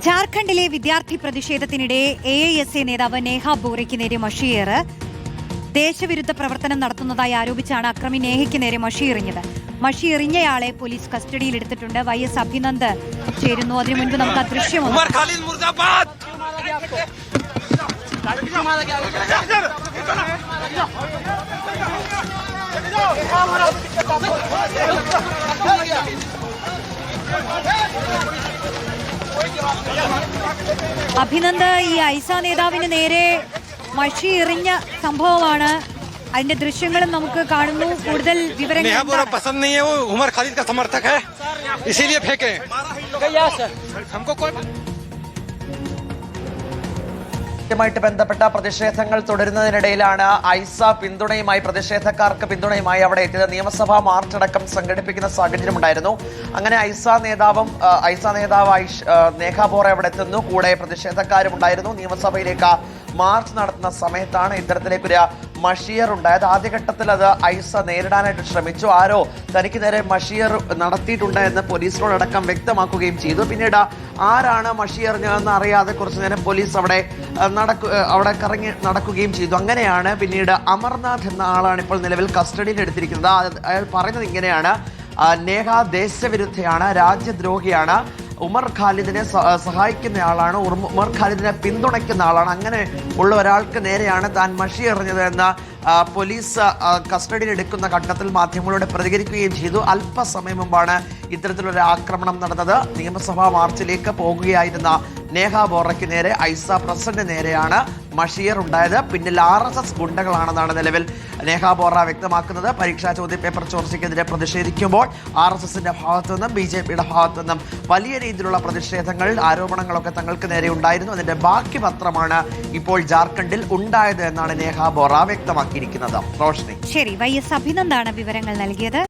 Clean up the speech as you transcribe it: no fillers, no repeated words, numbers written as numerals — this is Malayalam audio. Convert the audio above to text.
ജാർഖണ്ഡിലെ വിദ്യാർത്ഥി പ്രതിഷേധത്തിനിടെ AISA നേതാവ് നേഹ ബോറയ്ക്ക് നേരെ മഷിയേർ ദേശവിരുദ്ധ പ്രവർത്തനം നടത്തുന്നതായി ആരോപിച്ചാണ് അക്രമി നേഹയ്ക്ക് നേരെ മഷിയെറിഞ്ഞത്. മഷിയെറിഞ്ഞയാളെ പോലീസ് കസ്റ്റഡിയിലെടുത്തിട്ടുണ്ട്. YS അഭിനന്ദ് ചേരുന്നു. അതിനു മുൻപ് നമുക്ക് ആ ദൃശ്യം അഭിനന്ദ്, ഈ ഐസ നേതാവിന് നേരെ മഷി എറിഞ്ഞ സംഭവമാണ്. അതിന്റെ ദൃശ്യങ്ങളും നമുക്ക് കാണുന്നു. കൂടുതൽ വിവരങ്ങൾ ുമായിട്ട് ബന്ധപ്പെട്ട പ്രതിഷേധങ്ങൾ തുടരുന്നതിനിടയിലാണ് ഐസ പിന്തുണയുമായി പ്രതിഷേധക്കാർക്ക് പിന്തുണയുമായി അവിടെ എത്തിയത്. നിയമസഭാ മാർച്ചടക്കം സംഘടിപ്പിക്കുന്ന സാഹചര്യമുണ്ടായിരുന്നു. അങ്ങനെ ഐസ നേതാവ് നേഹ ബോറ അവിടെ എത്തുന്നു. കൂടെ പ്രതിഷേധക്കാരും ഉണ്ടായിരുന്നു. നിയമസഭയിലേക്ക് മാർച്ച് നടത്തുന്ന സമയത്താണ് ഇത്തരത്തിലേക്കൊരു മഷിയർ ഉണ്ടായത്. ആദ്യഘട്ടത്തിൽ അത് ഐസ നേരിടാനായിട്ട് ശ്രമിച്ചു. ആരോ തനിക്ക് നേരെ മഷിയർ നടത്തിയിട്ടുണ്ട് എന്ന് പോലീസിനോടക്കം വ്യക്തമാക്കുകയും ചെയ്തു. പിന്നീട് ആരാണ് മഷിയെറിഞ്ഞതെന്ന് അറിയാതെ കുറച്ചു നേരം പോലീസ് അവിടെ കറങ്ങി നടക്കുകയും ചെയ്തു. അങ്ങനെയാണ് പിന്നീട് അമർനാഥ് എന്ന ആളാണ് ഇപ്പോൾ നിലവിൽ കസ്റ്റഡിയിൽ എടുത്തിരിക്കുന്നത്. അയാൾ പറയുന്നത് ഇങ്ങനെയാണ്: നേഹ ദേശവിരുദ്ധയാണ്, രാജ്യദ്രോഹിയാണ്, ഉമർ ഖാലിദിനെ സഹായിക്കുന്നയാളാണ്, ഉമർ ഖാലിദിനെ പിന്തുണയ്ക്കുന്ന ആളാണ്. അങ്ങനെ ഉള്ള ഒരാൾക്ക് നേരെയാണ് താൻ മഷി എറിഞ്ഞത് എന്ന് പോലീസ് കസ്റ്റഡിയിൽ എടുക്കുന്ന ഘട്ടത്തിൽ മാധ്യമങ്ങളോട് പ്രതികരിക്കുകയും ചെയ്തു. അല്പസമയം മുമ്പാണ് ഇത്തരത്തിലൊരു ആക്രമണം നടന്നത്. നിയമസഭാ മാർച്ചിലേക്ക് പോകുകയായിരുന്ന നേഹ ബോറയ്ക്ക് നേരെ ഐസ പ്രസിഡന്റ് നേരെയാണ് മഷിയർ ഉണ്ടായത്. പിന്നിൽ RSS ഗുണ്ടകളാണെന്നാണ് നിലവിൽ നേഹ ബോറ വ്യക്തമാക്കുന്നത്. പരീക്ഷാ ചോദ്യപേപ്പർ ചോർച്ചയ്ക്കെതിരെ പ്രതിഷേധിക്കുമ്പോൾ RSSന്റെ ഭാഗത്തു നിന്നും BJPയുടെ ഭാഗത്തു നിന്നും വലിയ രീതിയിലുള്ള പ്രതിഷേധങ്ങൾ, ആരോപണങ്ങളൊക്കെ തങ്ങൾക്ക് നേരെ ഉണ്ടായിരുന്നു. അതിന്റെ ബാക്കി പത്രമാണ് ഇപ്പോൾ ജാർഖണ്ഡിൽ ഉണ്ടായത് എന്നാണ് നേഹ ബോറ വ്യക്തമാക്കിയിരിക്കുന്നത്. റോഷ്നി, ശരി. YS അഭിനന്ദാണ് വിവരങ്ങൾ നൽകിയത്.